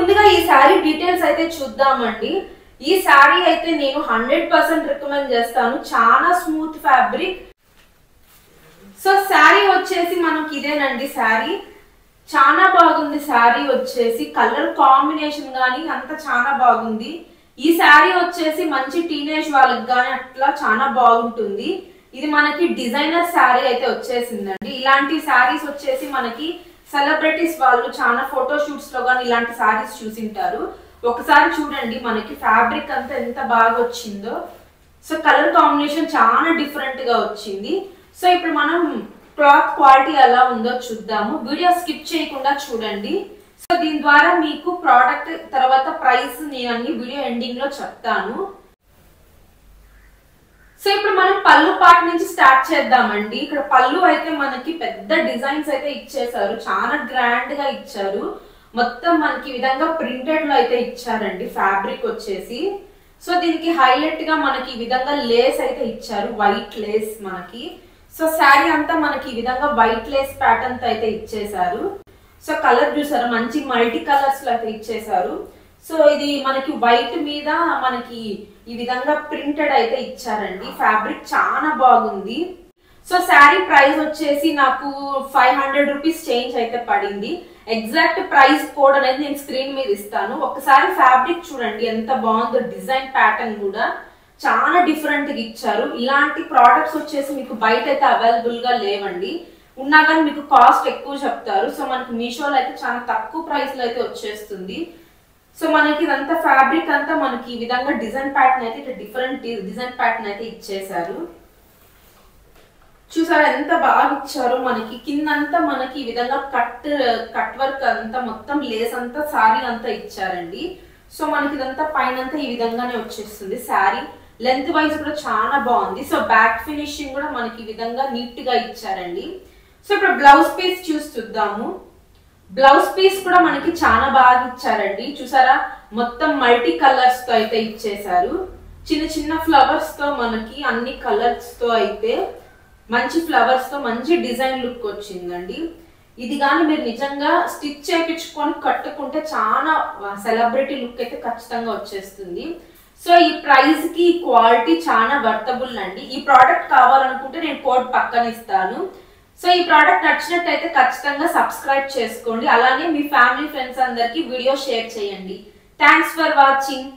ముందుగా ఈ sorry details అయితే చూద్దామండి. ఈ సారీ అయితే నేను 100% రికమెండ్ చేస్తాను. చాలా స్మూత్ ఫ్యాబ్రిక్. సో సారీ వచ్చేసి మనకి ఇదేనండి. సారీ చాలా బాగుంది. సారీ వచ్చేసి కలర్ కాంబినేషన్ గానీ అంత చాలా బాగుంది. ఈ సారీ వచ్చేసి మంచి టీనేజ్ వాళ్ళకి గానీ అట్లా చాలా బాగుంటుంది. ఇది మనకి డిజైనర్ సారీ అయితే వచ్చేసిందండి. ఇలాంటి సారీస్ వచ్చేసి మనకి సెలబ్రిటీస్ వాళ్ళు చాలా ఫోటో షూట్స్ లో గానీ ఇలాంటి సారీస్ చూసింటారు. ఒకసారి చూడండి మనకి ఫ్యాబ్రిక్ అంతా ఎంత బాగా వచ్చిందో. సో కలర్ కాంబినేషన్ చాలా డిఫరెంట్ గా వచ్చింది. సో ఇప్పుడు మనం క్లాత్ క్వాలిటీ ఎలా ఉందో చూద్దాము. వీడియో స్కిప్ చేయకుండా చూడండి. సో దీని ద్వారా మీకు ప్రోడక్ట్ తర్వాత ప్రైస్ నేను అన్ని వీడియో ఎండింగ్ లో చెప్తాను. సో ఇప్పుడు మనం పళ్ళు పార్ట్ నుంచి స్టార్ట్ చేద్దామండి. ఇక్కడ పళ్ళు అయితే మనకి పెద్ద డిజైన్స్ అయితే ఇచ్చేసారు. చాలా గ్రాండ్ గా ఇచ్చారు. మొత్తం మనకి విధంగా ప్రింటెడ్ లో అయితే ఇచ్చారండి. ఫ్యాబ్రిక్ వచ్చేసి సో దీనికి హైలైట్ గా మనకి ఈ విధంగా లేస్ అయితే ఇచ్చారు. వైట్ లేస్ మనకి. సో శారీ అంతా మనకి ఈ విధంగా వైట్ లేస్ ప్యాటర్న్ తో అయితే ఇచ్చేసారు. సో కలర్ చూసారు మంచి మల్టీ కలర్స్ లో అయితే ఇచ్చేసారు. సో ఇది మనకి వైట్ మీద మనకి ఈ విధంగా ప్రింటెడ్ అయితే ఇచ్చారండి. ఫ్యాబ్రిక్ చాలా బాగుంది. సో శారీ ప్రైస్ వచ్చేసి నాకు 500 రూపీస్ చేంజ్ అయితే పడింది. ఎగ్జాక్ట్ ప్రైస్ కోడ్ అనేది నేను స్క్రీన్ మీద ఇస్తాను. ఒకసారి ఫ్యాబ్రిక్ చూడండి ఎంత బాగుందో. డిజైన్ ప్యాటర్న్ కూడా చాలా డిఫరెంట్ గా ఇచ్చారు. ఇలాంటి ప్రోడక్ట్స్ వచ్చేసి మీకు బయట అయితే అవైలబుల్ గా లేవండి. ఉన్నా కానీ మీకు కాస్ట్ ఎక్కువ చెప్తారు. సో మనకి మీషోలో అయితే చాలా తక్కువ ప్రైస్ లో అయితే వచ్చేస్తుంది. సో మనకి ఇదంతా ఫ్యాబ్రిక్ అంతా మనకి ఈ విధంగా డిజైన్ ప్యాటర్న్ అయితే ఇట్లా డిఫరెంట్ డిజైన్ ప్యాటర్న్ అయితే ఇచ్చేసారు. చూసారా ఎంత బాగా ఇచ్చారు. మనకి కిందంతా మనకి ఈ విధంగా కట్ వర్క్ అంతా మొత్తం లేస్ అంతా సారీ అంతా ఇచ్చారండి. సో మనకి ఇదంతా పైన ఈ విధంగానే వచ్చేస్తుంది. శారీ లెంత్ వైజ్ కూడా చాలా బాగుంది. సో బ్యాక్ ఫినిషింగ్ కూడా మనకి ఈ విధంగా నీట్ గా ఇచ్చారండి. సో ఇప్పుడు బ్లౌజ్ పీస్ చూద్దాము. బ్లౌజ్ పీస్ కూడా మనకి చాలా బాగా ఇచ్చారండి. చూసారా మొత్తం మల్టీ కలర్స్ తో అయితే ఇచ్చేసారు. చిన్న చిన్న ఫ్లవర్స్ తో మనకి అన్ని కలర్స్ తో అయితే మంచి ఫ్లవర్స్ తో మంచి డిజైన్ లుక్ వచ్చిందండి. ఇది కానీ మీరు నిజంగా స్టిచ్ చేయించుకొని కట్టుకుంటే చాలా సెలబ్రిటీ లుక్ అయితే ఖచ్చితంగా వచ్చేస్తుంది. సో ఈ ప్రైస్ కి క్వాలిటీ చాలా వర్తబుల్ అండి. ఈ ప్రోడక్ట్ కావాలనుకుంటే నేను కోడ్ పక్కన ఇస్తాను. సో ఈ ప్రోడక్ట్ నచ్చినట్టయితే ఖచ్చితంగా సబ్స్క్రైబ్ చేసుకోండి. అలానే మీ ఫ్యామిలీ ఫ్రెండ్స్ అందరికి వీడియో షేర్ చేయండి. Thanks for watching.